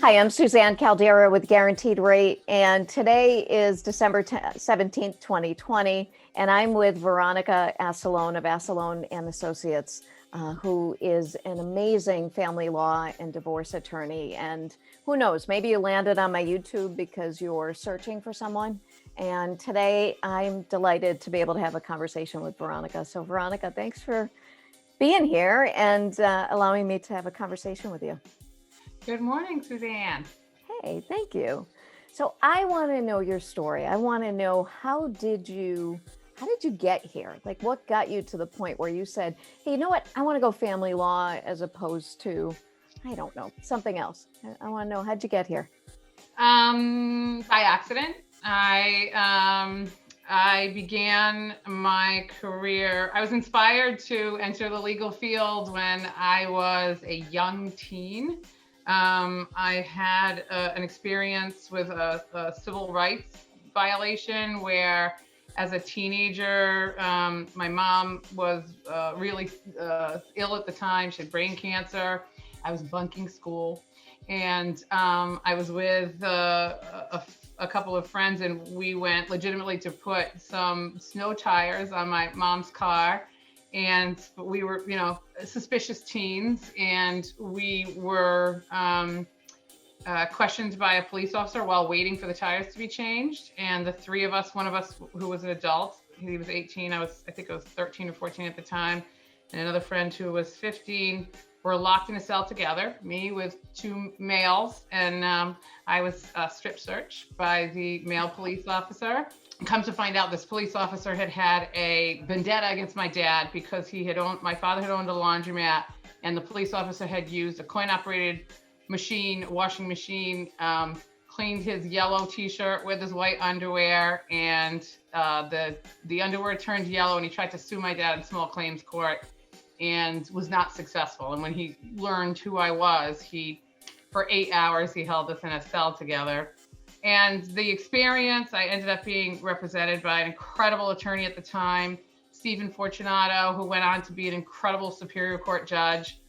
Hi, I'm Suzanne Caldeira with Guaranteed Rate, and today is December 17th, 2020, and I'm with Veronica Assalone of Assalone and Associates, who is an amazing family law and divorce attorney. And who knows, maybe you landed on my YouTube because you're searching for someone. And today I'm delighted to be able to have a conversation with Veronica. So Veronica, thanks for being here and allowing me to have a conversation with you. Good morning, Suzanne. Hey, thank you. So I want to know your story. I want to know how did you get here? Like what got you to the point where you said, hey, you know what? I want to go family law as opposed to, I don't know, something else. I want to know, how'd you get here? By accident. I began my career. I was inspired to enter the legal field when I was a young teen. I had an experience with a civil rights violation where, as a teenager, my mom was really ill at the time. She had brain cancer. I was bunking school, and I was with a couple of friends, and we went legitimately to put some snow tires on my mom's car. And we were, suspicious teens, and we were questioned by a police officer while waiting for the tires to be changed. And the three of us, one of us who was an adult, he was 18, I think I was 13 or 14 at the time, and another friend who was 15, were locked in a cell together, me with two males, and I was strip searched by the male police officer. Come to find out, this police officer had a vendetta against my dad because my father had owned a laundromat, and the police officer had used a coin-operated washing machine, cleaned his yellow t-shirt with his white underwear, and the underwear turned yellow, and he tried to sue my dad in small claims court and was not successful. And when he learned who I was, for 8 hours, he held us in a cell together. And the experience, I ended up being represented by an incredible attorney at the time, Stephen Fortunato, who went on to be an incredible Superior Court judge.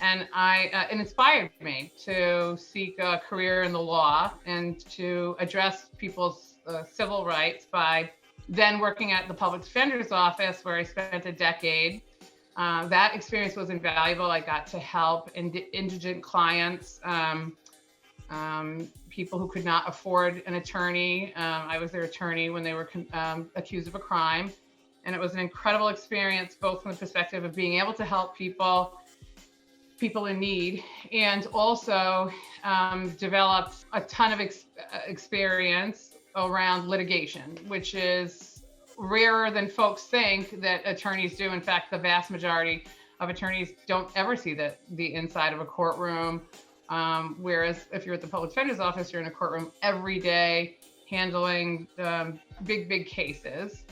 And it inspired me to seek a career in the law and to address people's civil rights by then working at the Public Defender's Office, where I spent a decade. That experience was invaluable. I got to help indigent clients, people who could not afford an attorney. I was their attorney when they were accused of a crime. And it was an incredible experience, both from the perspective of being able to help people in need, and also developed a ton of experience around litigation, which is rarer than folks think that attorneys do. In fact, the vast majority of attorneys don't ever see the inside of a courtroom. Whereas if you're at the Public Defender's Office, you're in a courtroom every day handling big cases.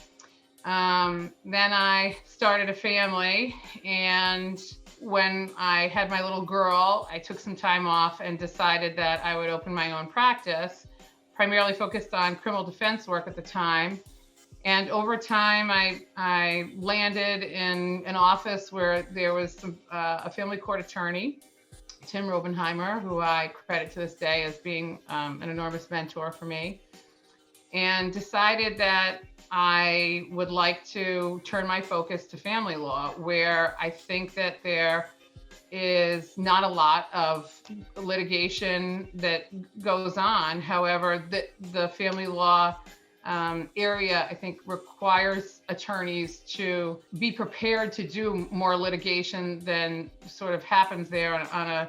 Then I started a family, and when I had my little girl, I took some time off and decided that I would open my own practice, primarily focused on criminal defense work at the time. And over time, I landed in an office where there was a family court attorney, Tim Robenheimer, who I credit to this day as being an enormous mentor for me, and decided that I would like to turn my focus to family law, where I think that there is not a lot of litigation that goes on. However, the family law area, I think, requires attorneys to be prepared to do more litigation than sort of happens there on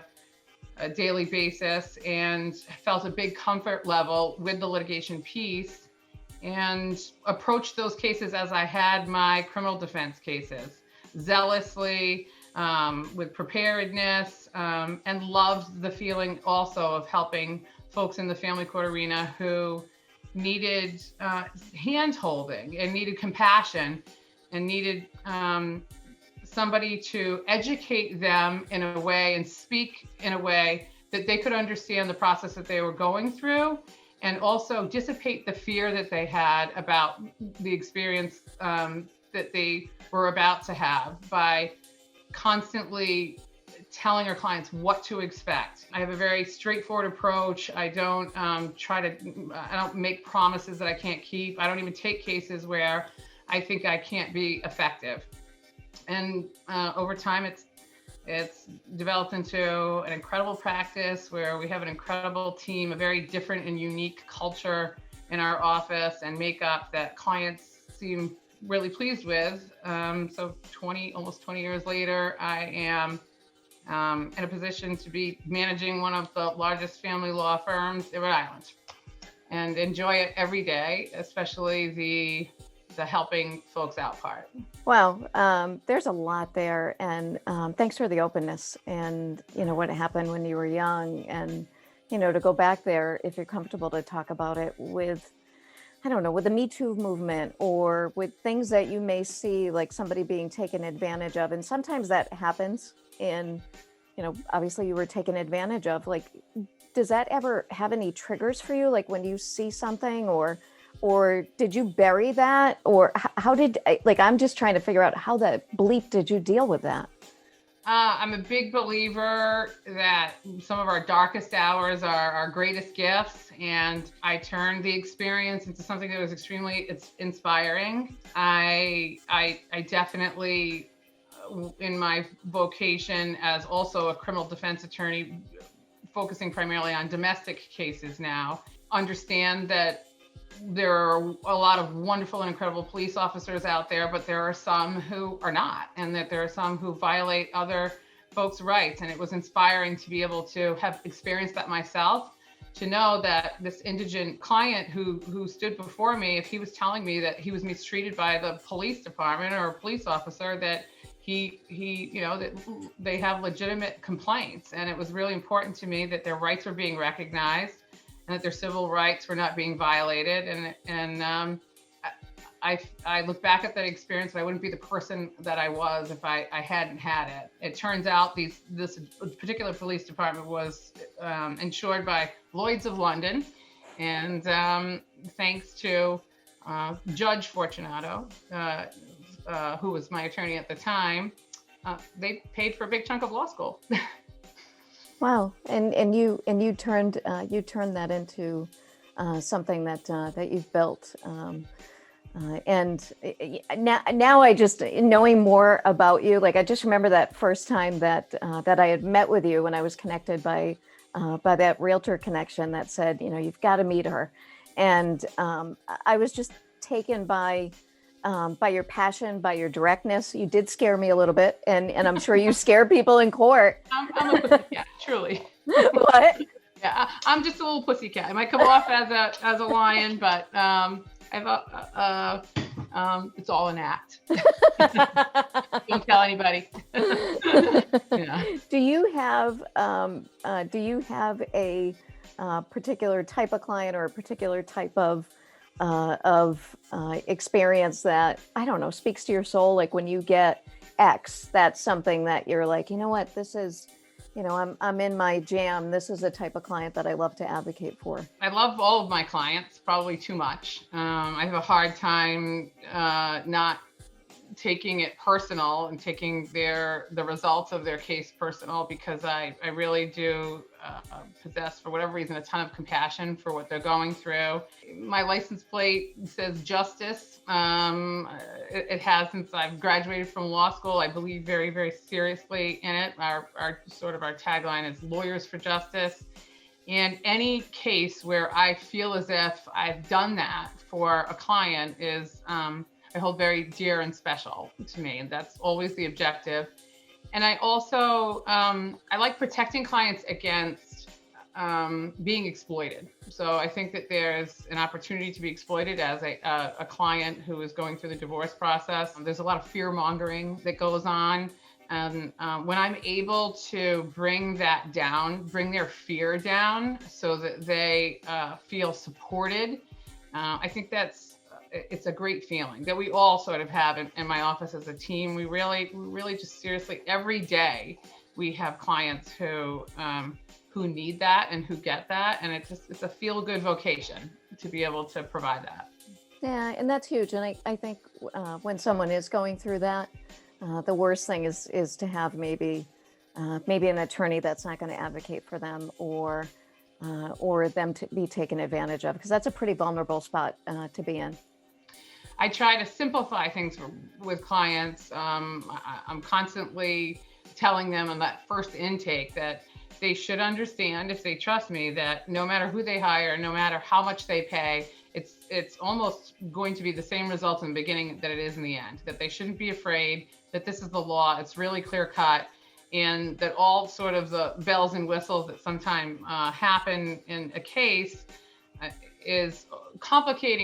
a daily basis, and felt a big comfort level with the litigation piece, and approached those cases as I had my criminal defense cases, zealously, with preparedness, and loved the feeling also of helping folks in the family court arena who needed hand-holding and needed compassion and needed somebody to educate them in a way and speak in a way that they could understand the process that they were going through, and also dissipate the fear that they had about the experience that they were about to have by constantly telling our clients what to expect. I have a very straightforward approach. I don't I don't make promises that I can't keep. I don't even take cases where I think I can't be effective. And over time, it's developed into an incredible practice where we have an incredible team, a very different and unique culture in our office and makeup that clients seem really pleased with. So almost 20 years later, I am in a position to be managing one of the largest family law firms in Rhode Island, and enjoy it every day, especially the helping folks out part. Wow, there's a lot there, and thanks for the openness and what happened when you were young, and to go back there, if you're comfortable to talk about it with, I don't know, with the Me Too movement or with things that you may see like somebody being taken advantage of, and sometimes that happens, and obviously you were taken advantage of. Like, does that ever have any triggers for you, like when you see something, or did you bury that, or how did, like, I'm just trying to figure out how the bleep did you deal with that? I'm a big believer that some of our darkest hours are our greatest gifts, and I turned the experience into something that was extremely inspiring. I definitely, in my vocation as also a criminal defense attorney, focusing primarily on domestic cases now, understand that there are a lot of wonderful and incredible police officers out there, but there are some who are not, and that there are some who violate other folks' rights. And it was inspiring to be able to have experienced that myself, to know that this indigent client who stood before me, if he was telling me that he was mistreated by the police department or a police officer, that that they have legitimate complaints. And it was really important to me that their rights were being recognized and that their civil rights were not being violated. And I look back at that experience, and I wouldn't be the person that I was if I hadn't had it. It turns out this particular police department was insured by Lloyd's of London, and thanks to Judge Fortunato, who was my attorney at the time, they paid for a big chunk of law school. Wow, and you turned that into something that you've built, and now I just, knowing more about you, like I just remember that first time that I had met with you when I was connected by that realtor connection that said, you've got to meet her, and I was just taken by your passion, by your directness. You did scare me a little bit, and I'm sure you scare people in court. I'm a pussycat, truly. What? Yeah, I'm just a little pussycat. I might come off as a lion, but it's all an act. Don't tell anybody. Yeah. Do you have a particular type of client or a particular type of experience that, I don't know, speaks to your soul? Like when you get X, that's something that you're like, you know what, this is, I'm in my jam. This is the type of client that I love to advocate for. I love all of my clients, probably too much. I have a hard time not taking it personal and taking the results of their case personal, because I really do possess, for whatever reason, a ton of compassion for what they're going through. My license plate says justice. It has since I've graduated from law school. I believe very, very seriously in it. Our tagline is lawyers for justice. And any case where I feel as if I've done that for a client is I hold very dear and special to me, and that's always the objective. And I also I like protecting clients against being exploited. So I think that there's an opportunity to be exploited as a client who is going through the divorce process. There's a lot of fear mongering that goes on. And when I'm able to bring that down, bring their fear down so that they feel supported, I think it's a great feeling that we all sort of have in my office as a team. We really just seriously, every day we have clients who need that and who get that. And it's a feel-good vocation to be able to provide that. Yeah, and that's huge. And I think when someone is going through that, the worst thing is to have maybe maybe an attorney that's not going to advocate for them, or them to be taken advantage of, because that's a pretty vulnerable spot to be in. I try to simplify things with clients. I'm constantly telling them on that first intake that they should understand, if they trust me, that no matter who they hire, no matter how much they pay, it's almost going to be the same result in the beginning that it is in the end. That they shouldn't be afraid, that this is the law, it's really clear cut, and that all sort of the bells and whistles that sometimes happen in a case is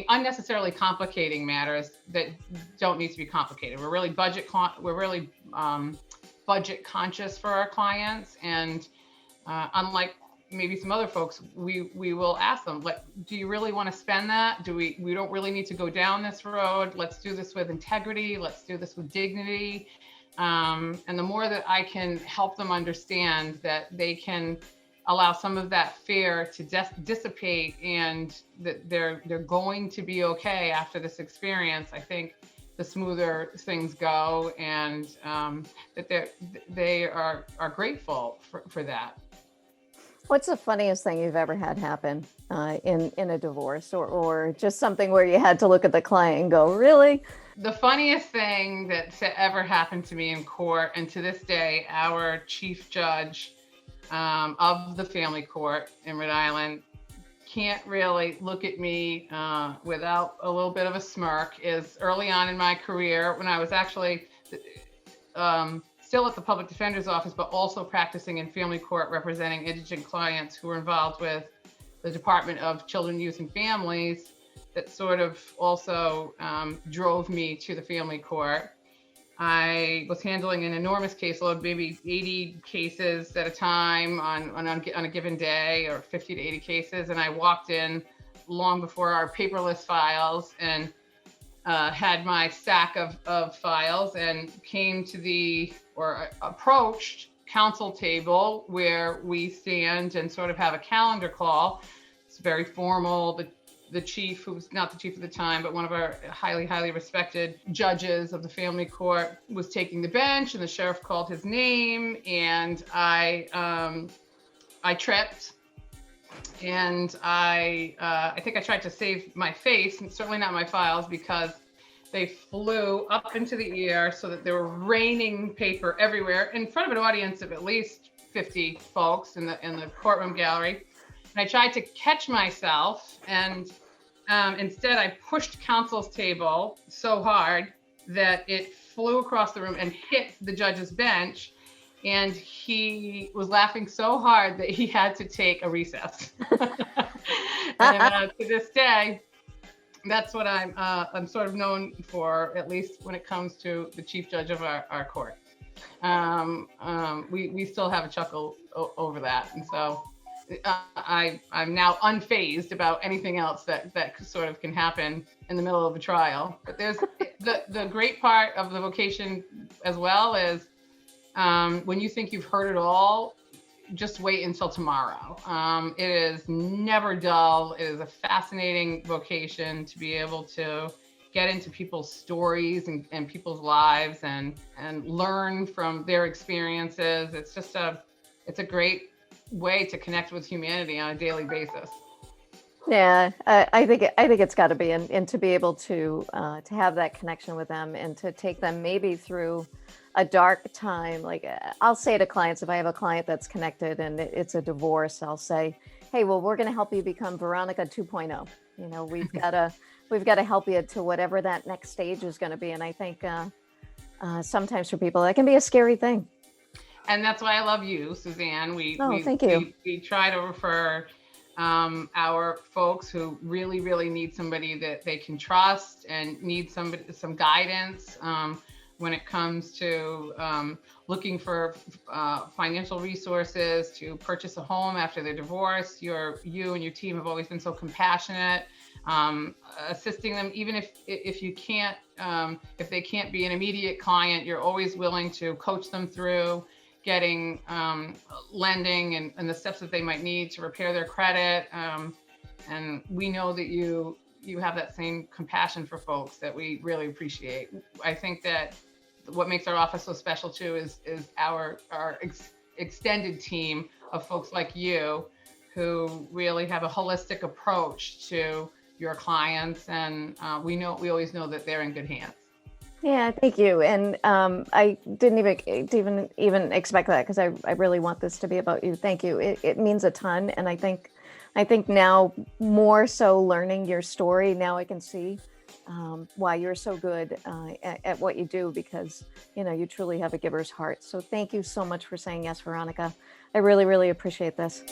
unnecessarily complicating matters that don't need to be complicated. We're really budget conscious for our clients, and unlike maybe some other folks, we will ask them, like, do you really want to spend that? We don't really need to go down this road. Let's do this with integrity. Let's do this with dignity. And the more that I can help them understand that they can allow some of that fear to dissipate, and that they're going to be okay after this experience, I think the smoother things go, and that they are grateful for that. What's the funniest thing you've ever had happen in a divorce, or just something where you had to look at the client and go, really? The funniest thing that's ever happened to me in court, and to this day, our chief judge of the family court in Rhode Island can't really look at me without a little bit of a smirk, is early on in my career, when I was actually still at the public defender's office, but also practicing in family court, representing indigent clients who were involved with the Department of Children, Youth, and Families. That sort of also drove me to the family court. I was handling an enormous caseload, maybe 80 cases at a time on a given day, or 50 to 80 cases. And I walked in long before our paperless files, and had my stack of files, and came to approached counsel table, where we stand and sort of have a calendar call. It's very formal. The chief, who was not the chief at the time, but one of our highly, highly respected judges of the family court, was taking the bench, and the sheriff called his name, and I tripped, and I think I tried to save my face, and certainly not my files, because they flew up into the air so that there were raining paper everywhere in front of an audience of at least 50 folks in the courtroom gallery. And I tried to catch myself, and instead I pushed counsel's table so hard that it flew across the room and hit the judge's bench, and he was laughing so hard that he had to take a recess. And to this day, that's what I'm sort of known for, at least when it comes to the chief judge of our court. We still have a chuckle over that, and so I'm now unfazed about anything else that sort of can happen in the middle of a trial. But there's the great part of the vocation as well is when you think you've heard it all, just wait until tomorrow. It is never dull. It is a fascinating vocation to be able to get into people's stories and people's lives and learn from their experiences. It's just it's a great way to connect with humanity on a daily basis. Yeah, I think it's got to be, and to be able to have that connection with them, and to take them maybe through a dark time. Like I'll say to clients, if I have a client that's connected and it's a divorce, I'll say, hey, well, we're going to help you become Veronica 2.0. You know, we've got to help you to whatever that next stage is going to be. And I think sometimes for people that can be a scary thing. And that's why I love you, Suzanne. Thank you. We try to refer our folks who really, really need somebody that they can trust and need some guidance when it comes to looking for financial resources to purchase a home after their divorce. You and your team have always been so compassionate, assisting them, even if you can't, if they can't be an immediate client, you're always willing to coach them through getting lending and the steps that they might need to repair their credit. And we know that you have that same compassion for folks that we really appreciate. I think that what makes our office so special too is our extended team of folks like you who really have a holistic approach to your clients, and we always know that they're in good hands. Yeah, thank you. And I didn't even expect that, because I really want this to be about you. Thank you. It means a ton, and I think now, more so learning your story, now I can see why you're so good at what you do, because you truly have a giver's heart. So thank you so much for saying yes, Veronica. I really, really appreciate this.